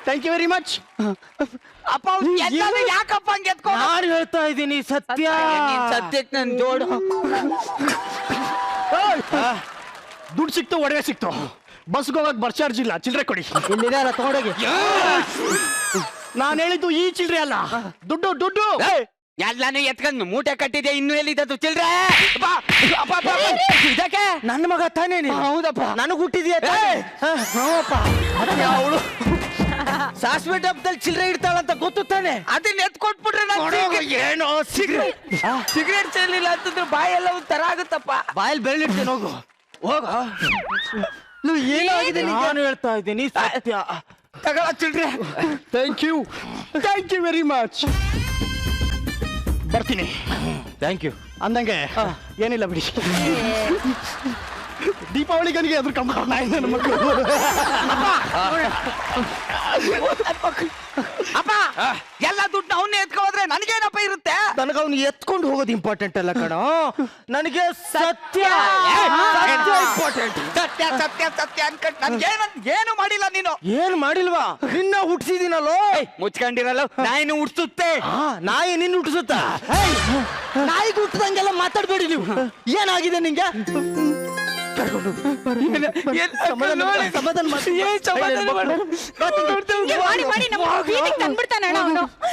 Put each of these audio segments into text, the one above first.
Thank you very much. ಅಪ್ಪ ಯಾಕಪ್ಪ ಹಂಗೆ ಎತ್ಕೊಂಡು ನಾನು ಹೇಳ್ತಾ ಇದ್ದೀನಿ ಸತ್ಯ. ಸತ್ಯಕ್ಕೆ ನನ್ ಜೋಡು. ದುಡ್ಡು ಸಿಕ್ತು, ಒಡವೆ ಸಿಕ್ತು, ಬಸ್ಗೆ ಹೋಗಕ್ ಬಸ್ ಚಾರ್ಜ್ ಇಲ್ಲ, ಚಿಲ್ಲರೆ ಕೊಡಿ. ಇಲ್ಲಿದೆ ಅಲ್ಲ ತಗೊಂಡೋಗಿ. ನಾನು ಹೇಳಿದ್ದು ಈ ಚಿಲ್ಲರೆ ಅಲ್ಲ, ದುಡ್ಡು ದುಡ್ಡು. ಎಲ್ಲಾನು ಎತ್ಕೊಂಡು ಮೂಟೆ ಕಟ್ಟಿದೆ, ಇನ್ನೂ ಎಲ್ಲಿದ್ದು ಚಿಲ್ರೆ? ಇದಕ್ಕೆ ನನ್ನ ಮಗ ತಾನೇ ನೀನು? ಹೌದಪ್ಪ. ನನಗ್ ಹುಟ್ಟಿದ್ಯಾ? ಅವಳು ಸಾಸಿವೆ ಡಬ್ಬದಲ್ಲಿ ಚಿಲ್ಲರೆ ಇಡ್ತಾಳಂತ ಗೊತ್ತು ತಾನೆ? ಅದನ್ನ ಎತ್ಕೊಟ್ಬಿಟ್ರೆ ಏನೋ ಸಿಗರೇಟ್ ಚೆಲ್ಲಿಲ್ಲ ಅಂತಂದ್ರೆ ಬಾಯೆಲ್ಲ ಒಂಥರ ಆಗುತ್ತಪ್ಪ. ಬಾಯಲ್ಲಿ ಬೆರಳಿಡ್ತೇನೆ, ಹೋಗು ಹೋಗ. ಏನಾಗಿದೆ? ನಾನು ಹೇಳ್ತಾ ಇದ್ದೀನಿ ಸತ್ಯ. ತಗೊಳ ಚಿಲ್ರೆ. Thank you very much. ಬರ್ತೀನಿ. ಥ್ಯಾಂಕ್ ಯು ಅಂದಂಗೆ ಏನಿಲ್ಲ ಬಿಡಿ. ದೀಪಾವಳಿಗನಿಗೆ ಅದ್ರ ಕಂಬ ನನ್ನ ಮಕ್ಕಳು. ಅಪ್ಪ ಎಲ್ಲ ದುಡ್ಡು ಅವನ್ನೇ ಎತ್ಕೋದ್ರೆ ನನಗೇನಪ್ಪ ಇರುತ್ತೆ? ನನಗೆ ಅವ್ನು ಎತ್ಕೊಂಡು ಹೋಗೋದು ಇಂಪಾರ್ಟೆಂಟ್ ಅಲ್ಲ ಕಣೋ, ನನಗೆ ಸತ್ಯ ಇಂಪಾರ್ಟೆಂಟ್. ಸತ್ಯ ಸತ್ಯ ಸತ್ಯ ಅನ್ಕೊಂಡು ನನ್ಗೇನು ಏನು ಮಾಡಿಲ್ಲ ನೀನು. ಏನ್ ಮಾಡಿಲ್ವಾ? ನಿನ್ನ ಹುಟ್ಟಿಸಿದಿನಲ್ಲೋ. ಮುಚ್ಕೊಂಡಿರಲ್ಲ, ನಾಯಿನ ಉಡ್ಸುತ್ತೆ. ನಾಯಿ ನಿನ್ನ ಹುಟ್ಟಿಸುತ್ತ? ನಾಯಿಗೆ ಹುಟ್ಟಿದಂಗೆಲ್ಲ ಮಾತಾಡ್ಬೇಡಿ ನೀವು. ಏನಾಗಿದೆ ನಿಂಗೆ?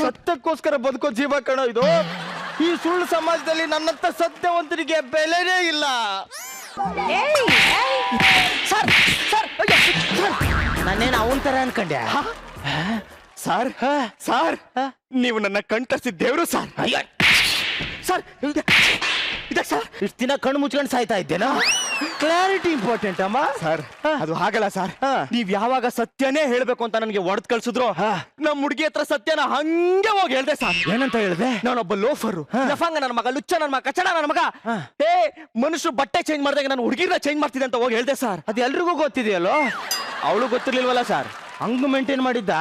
ಸತ್ಯಕ್ಕೋಸ್ಕರ ಬದುಕೋ ಜೀವ ಕಣೋ ಇದು. ಈ ಸುಳ್ಳು ಸಮಾಜದಲ್ಲಿ ನನ್ನಂತ ಸತ್ಯವಂತರಿಗೆ ಬೆಲೆನೇ ಇಲ್ಲ. ನಾನೇನು ಅವನ್ ತರ ಅನ್ಕೊಂಡೆ? ಸರ್ ಸರ್, ನೀವು ನನ್ನ ಕಣ್ತರಿಸಿದ ದೇವ್ರು ಸರ್. ಸರ್ ಸರ್, ಇಷ್ಟು ದಿನ ಕಣ್ಣು ಮುಚ್ಕೊಂಡು ಸಾಯ್ತಾ ಇದ್ದೇನಾ? ಕ್ಲಾರಿಟಿ ಇಂಪಾರ್ಟೆಂಟ್ ಅಮ್ಮ. ಸರ್ ಅದು ಹಾಗಲ್ಲ ಸರ್. ನೀವ್ ಯಾವಾಗ ಸತ್ಯನೇ ಹೇಳ್ಬೇಕು ಅಂತ ನನಗೆ ಒಡೆದ್ ಕಳ್ಸಿದ್ರು, ನಮ್ ಹುಡುಗಿ ಹತ್ರ ಸತ್ಯನ ಹಂಗೆ ಹೋಗಿ ಹೇಳ್ದೆ ಸರ್. ಏನಂತ ಹೇಳ್ದೆ? ನಾನೊಬ್ಬ ಲೋಫರು, ಲಫಂಗ ನನ್ನ ಮಗ, ಲುಚ್ಚ ನನ್ನ ಮಗ, ಕಚಡ ನನ್ನ ಮಗ. ಮನುಷ್ಯರು ಬಟ್ಟೆ ಚೇಂಜ್ ಮಾಡಿದಾಗ ನಾನು ಹುಡುಗಿರ ಚೇಂಜ್ ಮಾಡ್ತಿದ್ದೆ ಅಂತ ಹೋಗಿ ಹೇಳ್ದೆ ಸರ್. ಅದು ಎಲ್ರಿಗೂ ಗೊತ್ತಿದೆಯಲ್ಲೋ. ಅವಳು ಗೊತ್ತಿರ್ಲಿಲ್ವಲ್ಲ ಸರ್. ಹಂಗ ಮೇಂಟೈನ್ ಮಾಡಿದ್ದ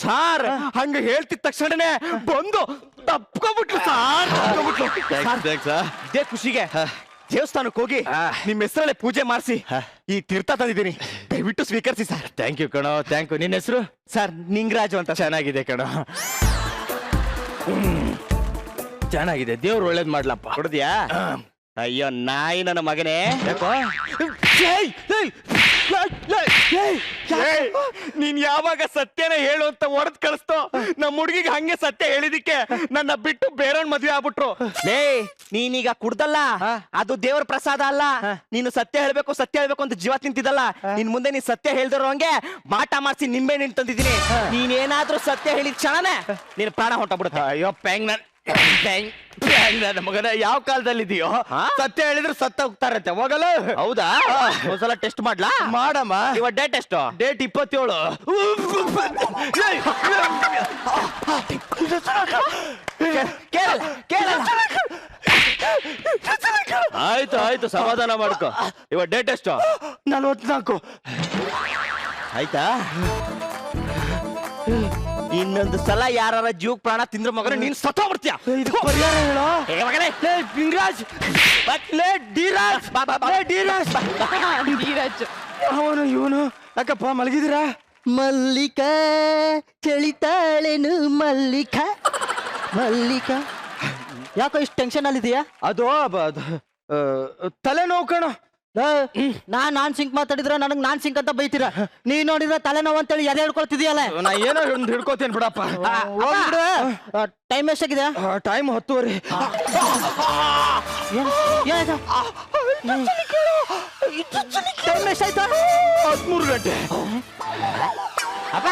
ಸಾರ್. ಹಂಗ ಹೇಳ್ತಿದ ತಕ್ಷಣನೇ ಬಂದು ತಪ್ಕೊಬಿಟ್ಲು ಸಾರ್. ಇದೇ ಖುಷಿಗೆ ದೇವಸ್ಥಾನಕ್ಕೆ ಹೋಗಿ ನಿಮ್ ಹೆಸರಲ್ಲೇ ಪೂಜೆ ಮಾಡಿಸಿ ಈ ತೀರ್ಥ ತಂದಿದ್ದೀನಿ, ದಯವಿಟ್ಟು ಸ್ವೀಕರಿಸಿ ಸರ್. ಥ್ಯಾಂಕ್ ಯು ಕಣೋ, ಥ್ಯಾಂಕ್ ಯು. ನಿನ್ನ ಹೆಸರು? ಸರ್ ನಿಂಗರಾಜು ಅಂತ. ಚೆನ್ನಾಗಿದೆ ಕಣೋ, ಚೆನ್ನಾಗಿದೆ. ದೇವ್ರು ಒಳ್ಳೇದ್ ಮಾಡ್ಲಪ್ಪ. ಹೊಡೆದ್ಯಾ? ಅಯ್ಯೋ ನಾಯಿ ನನ್ನ ಮಗನೇ. ಯಾಕೋ? ನೀನ್ ಯಾವಾಗ ಸತ್ಯನ ಹೇಳು ಅಂತ ಹೊಡೆದ್ ಕಳಿಸ್ತೋ, ನಮ್ಮ ಹುಡುಗಿಗೆ ಹಂಗೆ ಸತ್ಯ ಹೇಳಿದಿಕ್ಕೆ ನನ್ನ ಬಿಟ್ಟು ಬೇರೆಯವ್ರ ಮದ್ವೆ ಆಗ್ಬಿಟ್ರು. ಲೇ ನೀನೀಗ ಕುಡ್ದಲ್ಲ, ಅದು ದೇವ್ರ ಪ್ರಸಾದ ಅಲ್ಲ. ನೀನು ಸತ್ಯ ಹೇಳ್ಬೇಕು ಅಂತ ಜೀವ ತಿಂತಿದ್ದಲ್ಲ. ನಿನ್ ಮುಂದೆ ನೀನ್ ಸತ್ಯ ಹೇಳ್ದಿರೋ ಹಂಗೆ ಮಾಟ ಮಾಡಿಸಿ ನಿಂಬೆ ನಿಂತು ತಂದಿದ್ದೀನಿ. ನೀನೇನಾದ್ರೂ ಸತ್ಯ ಹೇಳಿದ ಕ್ಷಣನೇ ನೀನ್ ಪ್ರಾಣ ಹೊಂಟಬಿಡುತ್ತೆ. ಅಯ್ಯೋ ಪ್ಯಾಂಗ್ ನನ್ನ ಮಗನ, ಯಾವ ಕಾಲದಲ್ಲಿ ಇದೆಯೋ? ಸತ್ಯ ಹೇಳಿದ್ರೆ ಸತ್ತ ಹೋಗ್ತಾರಂತೆ. ಹೋಗಲ್ಲ? ಹೌದಾ? ಒಂದ್ಸಲ ಟೆಸ್ಟ್ ಮಾಡ್ಲಾ? ಮಾಡಮ್ಮ. ಇವಾಗ ಡೇಟ್ ಎಷ್ಟು? ಡೇಟ್ 27. ಆಯ್ತು ಆಯ್ತು, ಸಮಾಧಾನ ಮಾಡ್ಕೊ. ಇವಾಗ ಡೇಟ್ ಎಷ್ಟು? 44. ಆಯ್ತಾ? ಇನ್ನೊಂದು ಸಲ ಯಾರ ಜೀವಕ್ ಪ್ರಾಣ ತಿಂದ್ರ ಮಗನ ನೀನ್ ಸತ್ತೋಗ್ಬಿಡ್ತೀಯ. ಪರಿಹಾರ ಹೇಳೋ. ಪಿಂಗರಾಜ್, ಅವನು ಇವನು ಯಾಕಪ್ಪ ಮಲಗಿದಿರಾ? ಮಲ್ಲಿಕ ಚಳಿತಾಳೆನು ಮಲ್ಲಿಕ ಮಲ್ಲಿಕ. ಯಾಕೋ ಇಷ್ಟು ಟೆನ್ಷನ್ ಅಲ್ಲಿದೆಯಾ? ಅದು ತಲೆನೋವು ಕಣೋ. ನಾನ್ ಸಿಂಕ್ ಮಾತಾಡಿದ್ರೆ ನನಗ್ ನಾನ್ ಸಿಂಕ್ ಅಂತ ಬೈತೀರಾ. ನೀವ್ ನೋಡಿದ್ರೆ ತಲೆನೋವು ಅಂತೇಳಿ ಎದೆ ಹಿಡ್ಕೊಳ್ತಿದ್ಯಲ್ಲ. ನಾ ಏನೋ ಒಂದು ಹಿಡ್ಕೋತೇನೆ ಬಿಡಪ್ಪ. ಟೈಮ್ ಎಷ್ಟಾಗಿದೆ? ಟೈಮ್ 10:30. ಟೈಮ್ ಎಷ್ಟಾಯ್ತು? 13 ಗಂಟೆ. ಅಪ್ಪ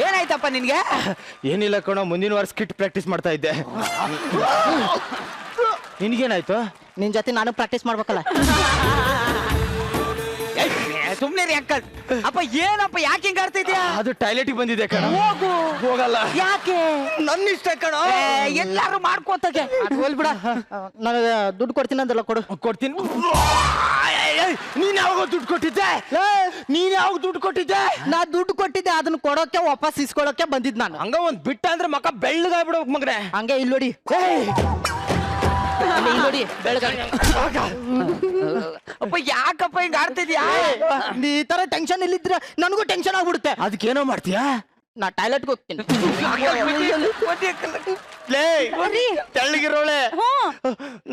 ಏನಾಯ್ತಪ್ಪ ನಿನ್ಗೆ? ಏನಿಲ್ಲ ಕಣೋ, ಮುಂದಿನ ವಾರ ಸ್ಕಿಟ್ ಪ್ರಾಕ್ಟೀಸ್ ಮಾಡ್ತಾ ಇದ್ದೆ. ನಿನ್ಗೇನಾಯ್ತು? ನಿನ್ ಜೊತೆ ನಾನು ಪ್ರಾಕ್ಟೀಸ್ ಮಾಡ್ಬೇಕಲ್ಲ. ಸುಮ್ನೆ ಅಂಕಲ್. ಅಪ್ಪ ಏನಪ್ಪ ಯಾಕೆ ಹಿಂಗ ಆಡ್ತಾ ಇದೀಯಾ? ಅದು ಟಾಯ್ಲೆಟಿಗೆ ಬಂದಿದೆ ಕಣ. ಹೋಗಲ್ಲ. ಯಾಕೆ? ನನ್ನ ಇಷ್ಟ ಕಣ. ಎಲ್ಲಾರು ಮಾಡ್ಕೋತಾಗೆ. ಹೋಲ್ಬಿಡ, ನನಗೆ ದುಡ್ಡು ಕೊಡ್ತೀನಿ ಅಂದಲ್ಲ, ಕೊಡು. ಕೊಡ್ತೀನಿ. ನೀನ್ ಯಾವಾಗ ದುಡ್ಡು ಕೊಟ್ಟಿದ್ದೆ? ನೀನ್ ಯಾವಾಗ ದುಡ್ಡು ಕೊಟ್ಟಿದ್ದೆ? ನಾ ದುಡ್ಡು ಕೊಟ್ಟಿದ್ದೆ, ಅದನ್ನ ಕೊಡೋಕೆ ವಾಪಸ್ ಇಸ್ಕೊಳಕ್ಕೆ ಬಂದಿದ್ ನಾನು. ಹಂಗ ಒಂದ್ ಬಿಟ್ಟ ಅಂದ್ರೆ ಮಕ್ಕ ಬೆಳ್ಳಗಾಗ್ಬಿಡ್ಬೇಕು ಮಗನೆ. ಹಂಗೆ ಇಲ್ಲೋಡಿ, ಇಲ್ಲೋಡಿ ಬೆಳಗಾವಿ. ಅಪ್ಪ ಯಾಕಪ್ಪ ಹಿಂಗ್ ಆಡ್ತಿದ್ಯಾ? ನೀ ಈ ತರ ಟೆನ್ಷನ್ ಇಲ್ಲಿದ್ರೆ ನನಗೂ ಟೆನ್ಷನ್ ಆಗ್ಬಿಡುತ್ತೆ. ಅದಕ್ಕೇನೋ ಮಾಡ್ತೀಯಾ? ನಾ ಟಾಯ್ಲೆಟ್ಗೆ ಹೋಗ್ತೀನಿ. ಲೇ ತೆಳ್ಳಗಿರೋಳೆ,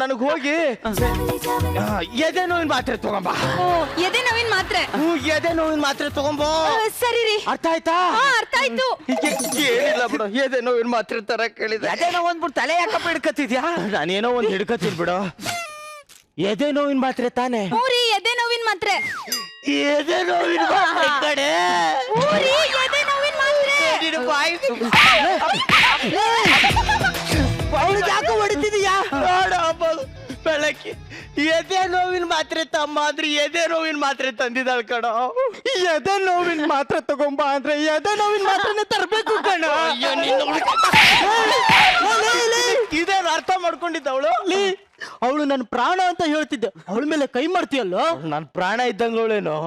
ನನಗ್ ಹೋಗಿ ಎದೆ ನೋವಿನ ಮಾತ್ರೆ ತಗೊಂಬ. ಎದೆ ನೋವಿನ ಮಾತ್ರೆ. ಎದೆ ನೋವಿನ ಮಾತ್ರೆ ತಗೊಂಬ. ಸರಿ ರೀ. ಅರ್ಥ ಆಯ್ತಾ? ಅರ್ಥ ಆಯ್ತು. ಏನಿಲ್ಲ ಬಿಡು, ಎದೆ ನೋವಿನ ಮಾತ್ರೆ ತರ ಕೇಳಿದೆ. ಅದೇನೋ ಒಂದ್ಬಿಟ್ಟು ತಲೆ ಯಾಕಪ್ಪ ಹಿಡ್ಕತ್ತಿದ್ಯಾ? ನಾನೇನೋ ಒಂದ್ ಹಿಡ್ಕತೀನಿ ಬಿಡು. ಎದೆ ನೋವಿನ ಮಾತ್ರೆ ತಾನೆ? ಹ್ಞೂ ರೀ, ಎದೆ ನೋವಿನ ಮಾತ್ರೆ. ಎದೆ ನೋವಿನ ಮಾತ್ರೆ ಕಡೆ. ಹ್ಞೂ ರೀ, ಎದೆ ನೋವಿನ ಮಾತ್ರೆ. ಅವಳಿಗೆ ಯಾಕೆ ಹೊಡಿತಿದೀಯಾ? ಬೆಳಕಿ ಎದೆ ನೋವಿನ ಮಾತ್ರೆ ತಮ್ಮ ಅಂದ್ರೆ ಎದೆ ನೋವಿನ ಮಾತ್ರೆ ತಂದಿದ್ದಾಳ ಕಣ. ಎದೆ ನೋವಿನ ಮಾತ್ರೆ ತಗೊಂಬ ಅಂದ್ರೆ ಎದೆ ನೋವಿನ ಮಾತ್ರೆನೆ ತರ್ಬೇಕು ಕಣ. ಇದೇನು ಅರ್ಥ ಮಾಡ್ಕೊಂಡಿದ್ದವಳು? ಅವಳು ನನ್ನ ಪ್ರಾಣ ಅಂತ ಹೇಳ್ತಿದ್ದೆ, ಅವಳ ಮೇಲೆ ಕೈ ಮಾಡ್ತೀಯಲ್ಲೋ? ನನ್ ಪ್ರಾಣ ಇದ್ದಂಗವಳೇನು,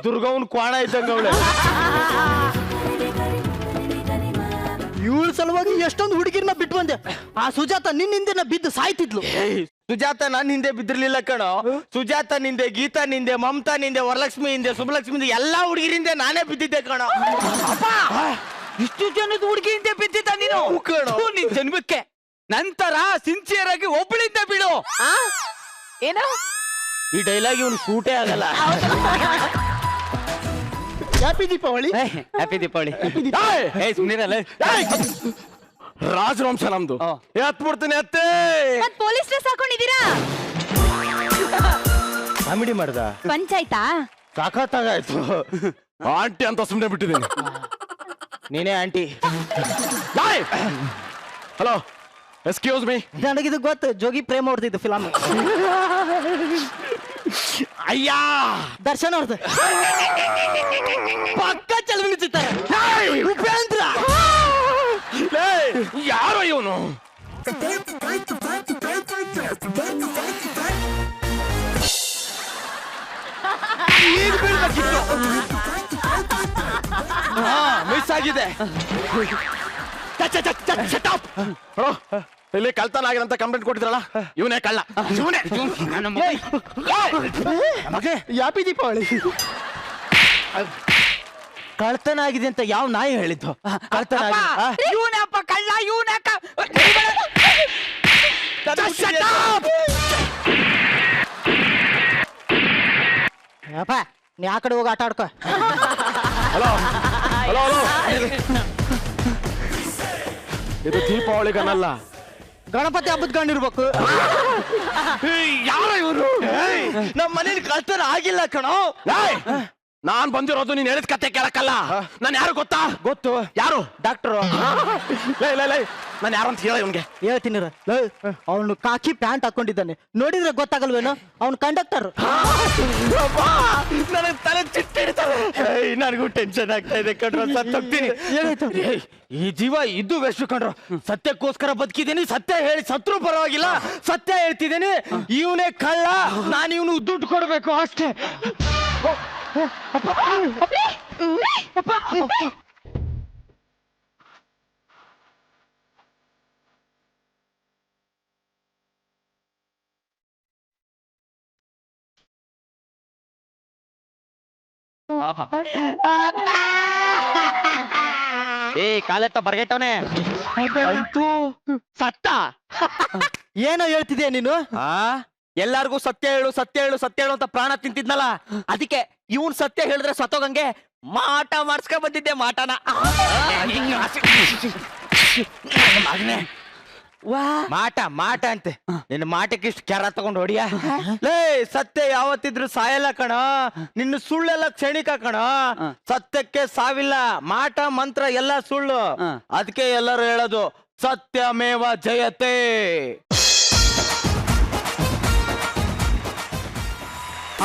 ದುರ್ಗವನ್ ಕ್ವಾಣ ಇದ್ದಂಗವಳೆ. ಇವಳ ಸಲುವಾಗಿ ಎಷ್ಟೊಂದು ಹುಡುಗಿರ್ನ ಬಿಟ್ಟು ಬಂದೆ. ಆ ಸುಜಾತ ನಿನ್ನಿಂದ ಬಿದ್ದು ಸಾಯ್ತಿದ್ಲು. ಸುಜಾತ ನನ್ ಹಿಂದೆ ಬಿದ್ದಿರ್ಲಿಲ್ಲ ಕಣೋ. ಸುಜಾತ ನಿಂದೆ, ಗೀತಾ ನಿಂದೆ, ಮಮತಾ ನಿಂದೆ, ವರಲಕ್ಷ್ಮಿ ಹಿಂದೆ, ಶುಭಲಕ್ಷ್ಮಿ ಹಿಂದೆ, ಎಲ್ಲಾ ಹುಡುಗಿರಿಂದೆ ನಾನೇ ಬಿದ್ದಿದ್ದೆ ಕಣೋ. ಇಷ್ಟು ಜನದ ಹುಡುಗಿ ಹಿಂದೆ ಬಿದ್ದಿದ್ದ ನೀನು? ಥು, ನಿನ್ ಜನ್ಮಕ್ಕೆ. ನಂತರ ಸಿನ್ಸಿಯರ್ ಆಗಿ ಒಬ್ಬಳಿಂದ ಬಿಡು. ಏನೋ ಈ ಡೈಲಾಗ್ ಇವನು ಸೂಟೇ ಆಗಲ್ಲ. ಹ್ಯಾಪಿ ದೀಪಾವಳಿ. ಹ್ಯಾಪಿ ದೀಪಾವಳಿ. ಸುಮ್ನಿರಲ್ಲ. ರಾಜವಂಶ ನಮ್ದು. ಎತ್ ಬಿಡ್ತೀನಿ ಅತ್ತೆ. ಮತ್ ಪೊಲೀಸ್ ಡ್ರೆಸ್ ಹಾಕೊಂಡಿದ್ದೀರಾ? ಕಾಮಿಡಿ ಮಾಡ್ದ? ಪಂಚಾಯ್ತಾ? ಸಾಕಾತಾಗಾಯ್ತು. ಆಂಟಿ ಅಂತ ಸುಮ್ಮನೆ ಬಿಟ್ಟಿದ್ದೀನಿ. ನೀನೇ ಆಂಟಿ. Hello, excuse me. ನನಗಿದು ಗೊತ್ತು, ಜೋಗಿ ಪ್ರೇಮ ಹೊಡ್ತಿದ್ದು ಫಿಲಮ್. ಅಯ್ಯ, ದರ್ಶನ್ ಅವ್ರದ್ದು ಪಕ್ಕ ಚಲನಚಿತ್ರ. ಉಪೇಂದ್ರ. ಯಾರೋ ಇವನು? ಈಗ ಬೀಳ್ಬೇಕಿತ್ತು. ಮಿಸ್ ಆಗಿದೆ. ಇಲ್ಲಿ ಕಳ್ತನ ಆಗಿರಂತ ಕಂಪ್ಲೇಂಟ್ ಕೊಟ್ಟಿದ್ರಲ್ಲ, ಇವನೇ ಕಳ್ಳ. ಇವನೇ ಹ್ಯಾಪಿ ದೀಪಾವಳಿ. ಕಳ್ತನ ಆಗಿದೆ ಅಂತ ಯಾವ ನಾಯಿ ಹೇಳಿದ್ದು? ಕಳ್ತನ ಇವನಪ್ಪ ಕಳ್ಳ, ಇವನಕ್ಕ. ಅಪ್ಪ ನೀ ಆ ಕಡೆ ಹೋಗಿ ಆಟ ಆಡ್ಕೊ. ಹಲೋ ಹಲೋ ಹಲೋ, ಇದು ದೀಪಾವಳಿಗನಲ್ಲ, ಗಣಪತಿ ಹಬ್ಬದ ಕಂಡಿರ್ಬೇಕು. ಯಾರ ಇವರು? ನಮ್ಮ ಮನೇಲಿ ಕಳ್ತನ ಆಗಿಲ್ಲ ಕಣೋ. ನಾನ್ ಬಂದಿರೋದು ನೀನ್ ಹೇಳಿದ ಕತೆ ಕೇಳಕ್ಕಲ್ಲ. ನಾನು ಯಾರು ಗೊತ್ತಾ? ಗೊತ್ತು. ಯಾರು? ಡಾಕ್ಟರ್. ನಾನು ಯಾರು ಅಂತ ಹೇಳ ಇವನ್ಗೆ. ಹೇಳ್ತೀನಿ, ಅವನು ಕಾಕಿ ಪ್ಯಾಂಟ್ ಹಾಕೊಂಡಿದ್ದಾನೆ, ನೋಡಿದ್ರೆ ಗೊತ್ತಾಗಲ್ವೇನೋ? ಅವನು ಕಂಡಕ್ಟರ್. ನನಗೆ ತಲೆ ಚಿಟ್ಟಿಡ್ತಾರೆ. ನನಗೂ ಟೆನ್ಷನ್ ಆಗ್ತಾ ಇದೆ ಕಣ್ರು, ಸತ್ತೋಗ್ತೀನಿ. ಏನಾಯ್ತು? ಈ ಜೀವ ಇದ್ದು ವೆಸ್ಟ್ ಕಣ್ರು. ಸತ್ಯಕ್ಕೋಸ್ಕರ ಬದುಕಿದ್ದೀನಿ. ಸತ್ಯ ಹೇಳಿ ಸತ್ರು ಪರವಾಗಿಲ್ಲ, ಸತ್ಯ ಹೇಳ್ತಿದ್ದೀನಿ. ಇವನೇ ಕಳ್ಳ, ನಾನು ಇವನು ದುಡ್ಡು ಕೊಡ್ಬೇಕು ಅಷ್ಟೇ. ಕಾಲೆತ್ತ ಬರ್ಗೆಟ್ಟವನೆ ಸತ್ತ. ಏನೋ ಹೇಳ್ತಿದ್ಯಾ ನೀನು? ಎಲ್ಲಾರ್ಗೂ ಸತ್ಯ ಹೇಳು ಸತ್ಯ ಹೇಳು ಸತ್ಯ ಹೇಳು ಅಂತ ಪ್ರಾಣ ತಿಂತಿದ್ನಲ್ಲ, ಅದಕ್ಕೆ ಇವನ್ ಸತ್ಯ ಹೇಳಿದ್ರೆ ಸತ್ತೋಗಂಗೆ ಮಾಟ ಮಾಡ್ಸ್ಕೊಂಡ್ ಬಂದಿದ್ದೆ. ಮಾಟನ ಮಾಟ ಮಾಟ ಅಂತೆ. ನಿನ್ನ ಮಾಟಕ್ಕೆ ಇಷ್ಟು ಕ್ಯಾರ ತಗೊಂಡು ಹೊಡಿಯ? ಲೇ, ಸತ್ಯ ಯಾವತ್ತಿದ್ರು ಸಾಯಲ್ಲ ಕಣ. ನಿನ್ನ ಸುಳ್ಳೆಲ್ಲ ಕ್ಷಣಿಕ ಕಣ. ಸತ್ಯಕ್ಕೆ ಸಾವಿಲ್ಲ. ಮಾಟ ಮಂತ್ರ ಎಲ್ಲ ಸುಳ್ಳು. ಅದಕ್ಕೆ ಎಲ್ಲರೂ ಹೇಳೋದು ಸತ್ಯಮೇವ ಜಯತೆ.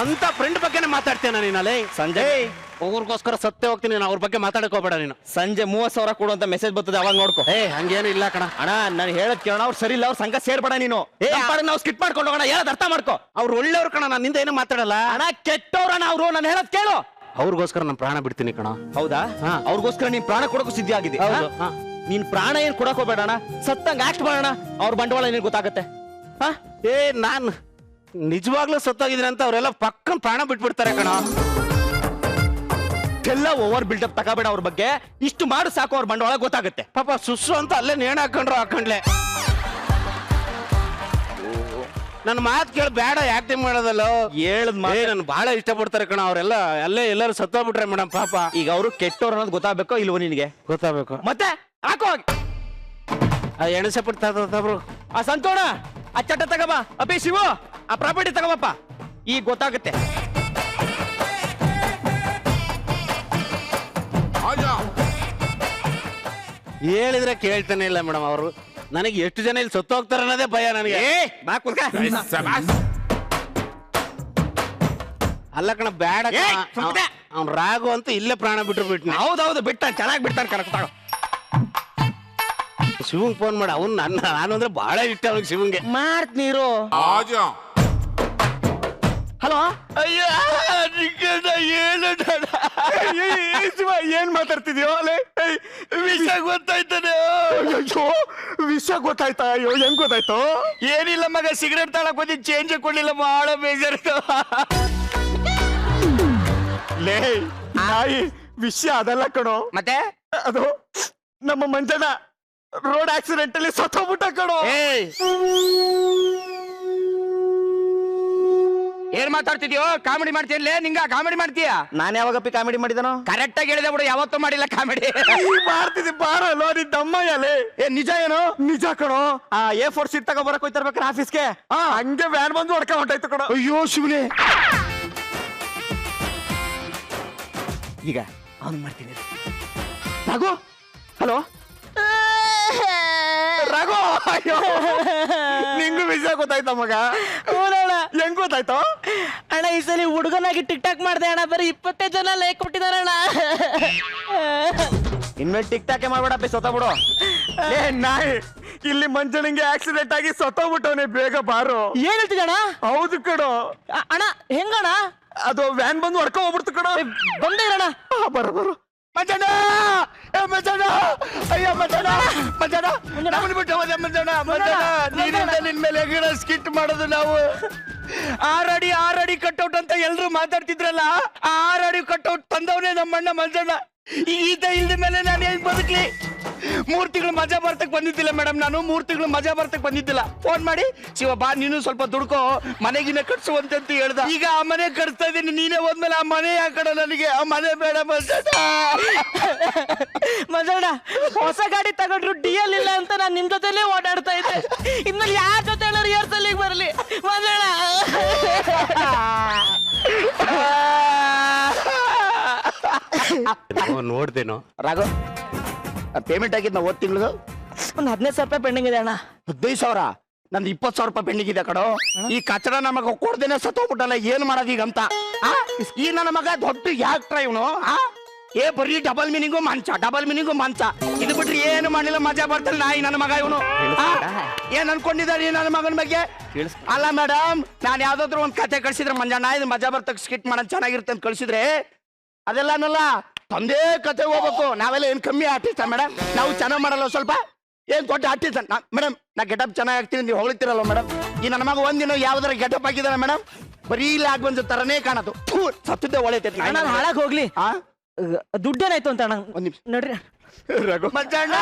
ಅಂತ ಫ್ರೆಂಡ್ ಬಗ್ಗೆನೇ ಮಾತಾಡ್ತೇನೆ ನೀನಲ್ಲಿ. ಸಂಜಯ್ ಊರ್ಗೋಸ್ಕರ ಸತ್ಯ ಹೋಗ್ತೀನಿ, ಅವ್ರ ಬಗ್ಗೆ ಮಾತಾಡಕ್ ಹೋಗ್ಬೇಡ ನೀನು. ಸಂಜೆ 30,000 ಕೊಡುವಂತ ಮೆಸೇಜ್ ಬರ್ತದೆ, ಅವಾಗ ನೋಡ್ಕೊ. ಹಂಗೇನು ಇಲ್ಲ ಕಣ. ಅಣ್ಣ ನಾನು ಹೇಳದ್ ಕೇಳೋಣ, ಅವ್ರು ಸರಿ ಇಲ್ಲ, ಅವ್ರ ಸಂಘ ಸೇರ್ಬೇಡ ನೀನು. ನಾವು ಸ್ಕಿಟ್ ಮಾಡ್ಕೊಂಡು ಹೋಗೋಣ. ಹೇಳದ್ ಅರ್ಥ ಮಾಡ್ಕೊ. ಅವ್ರು ಒಳ್ಳೆಯವ್ರು ಕಣ, ನಾನು ನಿಂದ ಏನು ಮಾತಾಡಲ್ಲ. ಅಣ್ಣ ಕೆಟ್ಟವ್ರಣ್ಣ ಅವ್ರು, ನಾನು ಹೇಳದ್ ಕೇಳು. ಅವ್ರಿಗೋಸ್ಕರ ನಾನು ಪ್ರಾಣ ಬಿಡ್ತೀನಿ ಕಣ. ಹೌದಾ? ಅವ್ರಿಗೋಸ್ಕರ ನೀನ್ ಪ್ರಾಣ ಕೊಡೋಕು ಸಿದ್ಧ ಆಗಿದೆ. ನೀನ್ ಪ್ರಾಣ ಏನ್ ಕೊಡಕ್ ಹೋಗ್ಬೇಡ ಅಣ್ಣ, ಸತ್ತಂಗ ಆಕ್ಟ್ ಮಾಡೋಣ. ಅವ್ರ ಬಂಡವಾಳ ನಿನ್ ಗೊತ್ತಾಗತ್ತೆ. ನಿಜವಾಗ್ಲೂ ಸತ್ತೋಗಿದ್ರೆ ಅಂತ ಅವರೆಲ್ಲ ಪಕ್ಕನ್ ಪ್ರಾಣ ಬಿಟ್ಬಿಡ್ತಾರೆ ಕಣ. ಎಲ್ಲ ಓವರ್ ಬಿಲ್ಡಪ್ ತಗೋಬೇಡ ಅವ್ರ ಬಗ್ಗೆ. ಇಷ್ಟು ಮಾಡು ಸಾಕು, ಅವ್ರ ಬಂಡವಾಳ ಗೊತ್ತಾಗುತ್ತೆ. ಪಾಪ ಸುಸ್ಸು ಅಂತ ಅಲ್ಲೇ ನೇಣು ಹಾಕೊಂಡ್ಲೆ. ನನ್ನ ಮಾತು ಕೇಳಿ ಬೇಡ ಆಕ್ಟಿಂಗ್ ಮಾಡೋದಲ್ಲ. ಹೇಳದ್ ನನ್ ಬಹಳ ಇಷ್ಟಪಡ್ತಾರೆ ಕಣ ಅವರೆಲ್ಲ. ಅಲ್ಲೇ ಎಲ್ಲರೂ ಸತ್ತೋಗ್ಬಿಟ್ರೆ ಮೇಡಮ್ ಪಾಪ. ಈಗ ಅವರು ಕೆಟ್ಟವ್ರು ಅನ್ನೋದು ಗೊತ್ತಾಗಬೇಕೋ ಇಲ್ವೋ ನಿನಗೆ? ಗೊತ್ತಾಗಬೇಕು. ಮತ್ತೆ ಹಾಕೋ ಎಣಸೆ ಪಡ್ತಾಬ್ರು. ಆ ಸಂತೋಣ ಆ ಚಟ ತಗೋಬಾ. ಅಬ್ಬಿ ಶಿವು ಆ ಪ್ರಾಪರ್ಟಿ ತಗೋಬಪ್ಪ. ಈಗ ಗೊತ್ತಾಗುತ್ತೆ. ಹೇಳಿದ್ರೆ ಕೇಳ್ತಾನೆ ಇಲ್ಲ ಮೇಡಮ್ ಅವರು. ನನಗೆ ಎಷ್ಟು ಜನ ಇಲ್ಲಿ ಸತ್ತು ಹೋಗ್ತಾರೆ ಅನ್ನೋದೇ ಭಯ ನನಗೆ. ಬಾ ಕುತ್ಕ. ಅಲ್ಲ ಕಣ ಬೇಡ. ಅವ್ನ್ ರಾಘು ಅಂತ ಇಲ್ಲೇ ಪ್ರಾಣ ಬಿಟ್ರು ಬಿಟ್ನ. ಹೌದೌದು ಬಿಡ್ತಾನೆ, ಚೆನ್ನಾಗಿ ಬಿಡ್ತಾನೆ. ಕರೆಕ್ಟ್ ತಗೋ. ಶಿವಂಗ್ ಫೋನ್ ಮಾಡ. ಅವ್ನು ನಾನು ಅಂದ್ರೆ ಬಹಳ ಇಷ್ಟ ಅವ್ನಿಗೆ ಶಿವಂಗೆ. ಮಾಡ್ತೀರು. ಹಲೋ. ಅಯ್ಯೋ ಏನ್ ಮಾತಾಡ್ತಿದ್ಯೋ? ವಿಷಯ ಗೊತ್ತಾಯ್ತಾನೆ. ಅಯ್ಯೋ ವಿಷಯ ಗೊತ್ತಾಯ್ತಾ? ಅಯ್ಯೋ ಹೆಂಗ್ ಗೊತ್ತಾಯ್ತು? ಏನಿಲ್ಲ ಮಗ, ಸಿಗರೇಟ್ ತಗೊಳಕ್ ಬಂದಿ ಚೇಂಜ್ ಕೊಡ್ಲಿಲ್ಲ, ಬಹಳ ಬೇಜಾರಿತ್ತು. ಲೇ ನಾಯಿ, ವಿಷಯ ಅದಲ್ಲ ಕಣೋ. ಮತ್ತೆ ಅದು ನಮ್ಮ ಮಂಜಣ್ಣ ರೋಡ್ ಆಕ್ಸಿಡೆಂಟ್ ಅಲ್ಲಿ ಸತ್ತೋಗ್ಬಿಟ್ಟ ಕಣೋ. ಏನ್ ಮಾತಾಡ್ತಿದ್ಯೋ? ಕಾಮಿಡಿ ಮಾಡ್ತೀಯಲ್ಲೇ? ನಿಂಗ ಕಾಮಿಡಿ ಮಾಡ್ತೀಯ? ನಾನು ಯಾವಾಗಪ್ಪಿ ಕಾಮಿಡಿ ಮಾಡಿದನೋ? ಕರೆಕ್ಟ್ ಆಗಿ ಹೇಳಿದೆ ಬಿಡು, ಯಾವತ್ತೂ ಮಾಡಿಲ್ಲ ಕಾಮಿಡಿ. ಮಾಡ್ತಿದ್ದೆ ಬಾರಲ್ಲೋ ನಿನ್ ತಮ್ಮಯ್ಯಲೇ. ಏ ನಿಜ ಏನೋ? ನಿಜ ಕಣೋ. ಆ A4 ಸೀಟ್ ತಗೋ ಬರಕ್ ಹೋಯ್ತಿರ್ಬೇಕಾರೆ ಆಫೀಸ್ಗೆ ಹಂಗೆ ವ್ಯಾನ್ ಬಂದು ಹೊಡ್ಕೊಂಡ್ ಹೊಂಟಾಯ್ತು ಕಣೋ. ಅಯ್ಯೋ ಶಿವನೇ. ಈಗ ಅವನು ಮಾಡ್ತೀನಿ. ರಾಘು, ಹಲೋ ರಾಘು. ಅಯ್ಯೋ ನಿಂಗೂ ವಿಷಯ ಗೊತ್ತಾಯ್ತ ಮಗ? ಹೆಂಗ್ ಗೊತ್ತಾಯ್ತು ಅಣ್ಣ? ಈ ಸಲ ಹುಡುಗನಾಗಿ ಟಿಕ್ ಟಾಕ್ ಮಾಡ್ದೆ ಅಣ್ಣ, ಬರೀ 20 ಜನ ಲೈಕ್ ಕೊಟ್ಟಿದಾರೆ ಅಣ್ಣ. ಇನ್ಮೇಲೆ ಟಿಕ್ ಟಾಕೆ ಮಾಡ್ಬೇಡಪ್ಪಿ, ಸೊತ್ತಬಿಡು. ಏ ನಾಯಿ, ಇಲ್ಲಿ ಮಂಜನಿಗೆ ಆಕ್ಸಿಡೆಂಟ್ ಆಗಿ ಸತ್ತೋಗ್ಬಿಟ್ಟವನೇ, ಬೇಗ ಬಾರು. ಏನ್ ಹೇಳ್ತಿದ್ದಣ್ಣ? ಹೌದು ಕಣೋ. ಅಣ್ಣ ಹೆಂಗಣ್ಣ? ಅದು ವ್ಯಾನ್ ಬಂದು ಹೊಡ್ಕೊಂಡ್ ಹೋಗ್ಬಿಡ್ತು ಕಣೋ. ಬಂದೇ ಇರೋಣ. ಬರು ಮಂಜಣ್ಣ. ಮಂಜಣ್ಣ, ಅಯ್ಯೋ ಮಂಜಣ್ಣ, ಮಂಜಣ್ಣ ನಮ್ಮನ್ನ ಬಿಟ್ಟು ಹೋದೆ ಮಂಜಣ್ಣ. ಮಂಜಣ್ಣ ನೀನಿಂದ ನಿನ್ ಮೇಲೆ ಹೆಂಗಣ ಸ್ಕಿಟ್ ಮಾಡೋದು ನಾವು? 6 ಅಡಿ ಕಟ್ಔಟ್ ಅಂತ ಎಲ್ರು ಮಾತಾಡ್ತಿದ್ರಲ್ಲ, 6 ಅಡಿ ಕಟ್ಔಟ್ ತಂದವನೇ ನಮ್ಮಣ್ಣ ಮಂಜಣ್ಣ. ಈತ ಇಲ್ದ ಮೇಲೆ ನಾನು ಹೆಂಗ್ ಬದುಕ್ಲಿ? 3 ತಿಂಗಳು ಮಜಾ ಬರ್ತಕ್ ಬಂದಿದ್ದಿಲ್ಲ ಮೇಡಮ್. ನಾನು 3 ತಿಂಗಳು ಮಜಾ ಬರ್ತಕ್ ಬಂದಿದ್ದಿಲ್ಲ. ಫೋನ್ ಮಾಡಿ ಶಿವ ಬಾ ನೀನು ಸ್ವಲ್ಪ ದುಡ್ಕೋ, ಮನೆಗಿನ ಕಟ್ಸುವಂತ ಹೇಳ್ದ. ಈಗ ಆ ಮನೆ ಕಟ್ಸ್ತಾ ಇದ್ದೀನಿ. ನೀನೇ ಹೋದ್ಮೇಲೆ ಆ ಮನೆ ಯಾಕಡ ನನಗೆ? ಆ ಮನೆ ಬೇಡ ಮಂಜಣ್ಣ, ಹೊಸ ಗಾಡಿ ತಗೊಂಡ್ರು DL ಇಲ್ಲ ಅಂತ ನಾನ್ ನಿಮ್ ಜೊತೆಲೇ ಓಡಾಡ್ತಾ ಇದ್ದೆ. ಇನ್ಮೇಲೆ ಯಾರ ಜೊತೆ ರಿಹರ್ಸಲ್ ಬರ್ಲಿ ಮಂಜಣ್ಣ. ನೋಡ್ದೇನೋ ರಾಘು, ಪೇಮೆಂಟ್ ಆಗಿದ್ ನಾವು 1 ತಿಂಗಳು ಒಂದ್ 15,000 ರೂಪಾಯಿ ಪೆಂಡಿಂಗ್ ಇದೆ ಅಣ್ಣ. 15,000? ನಂದು 20,000 ರೂಪಾಯಿ ಪೆಂಡಿಂಗ್ ಇದೆ ಕಣೋ. ಈ ಕಚಡ ನಮಗ ಕೊಡ್ದೇನೆ ಸತ್ತೋಗ್ಬಿಟ್ಟಲ್ಲ, ಏನ್ ಮಾಡೋದು ಈಗಂತ? ಈ ನನ್ನ ಮಗ ದೊಡ್ಡ ಯಾಕ್ಟ್ರ ಇವನು. ಏ ಬರೀ ಡಬಲ್ ಮೀನಿಂಗು ಮಂಚ. ಇದು ಬಿಟ್ರಿ ಏನು ಮಾಡಿಲ್ಲ, ಮಜಾ ಬರ್ತಲ್ಲ ನಾಯಿ ನನ್ನ ಮಗ ಇವನು. ಏನ್ ಅನ್ಕೊಂಡಿದ್ದಾರೆ ನನ್ನ ಮಗನ ಬಗ್ಗೆ? ಅಲ್ಲ ಮೇಡಮ್, ನಾನ್ ಯಾವ್ದಾದ್ರು ಒಂದ್ ಕತೆ ಕಳ್ಸಿದ್ರೆ ಮಂಜಣ್ಣ ಇದು ಮಜಾ ಬರ್ತಕ್ ಸ್ಕಿಟ್ ಮಾಡೋದ್ ಚೆನ್ನಾಗಿರುತ್ತೆ ಅಂತ ಕಳ್ಸಿದ್ರೆ, ಅದೆಲ್ಲ ಅನ್ನಲ್ಲ, ತಂದೇ ಕತೆ ಹೋಗ್ಬೇಕು. ನಾವೆಲ್ಲ ಏನ್ ಕಮ್ಮಿ ಆರ್ಟಿಸ್ಟ್ ಮೇಡಮ್? ನಾವು ಚೆನ್ನಾಗ್ ಮಾಡಲ್ಲ ಸ್ವಲ್ಪ? ಏನ್ ದೊಡ್ಡ ಆರ್ಟಿಸ್ಟ್ ಮೇಡಮ್? ನಾ ಗೆಟಪ್ ಚೆನ್ನಾಗಿ ಆಗ್ತೀನಿ, ನೀವು ಹೊಗಳಿತಿರಲ್ಲ ಮೇಡಮ್. ಈ ನನ್ನ ಮಗ ಒಂದಿನ ಯಾವ್ದಾರ ಗೆಟಪ್ ಆಗಿದ್ದಾನೆ ಮೇಡಮ್? ಬರೀ ಲಾಗ್ ಬಂದ ತರನೇ ಕಾಣದು. ಸತ್ತದ್ದೇ ಒಳ್ಳೆತೈತಿ. ಅಣ್ಣ ಹಾಳಾಗ್ ಹೋಗ್ಲಿ, ದುಡ್ಡೇನಾಯ್ತು ಅಂತ ಅಣ್ಣ. ಒಂದ್ ನಿಮಿಷ ನೋಡ್ರಿ ರಘು. ಮಂಜಣ್ಣ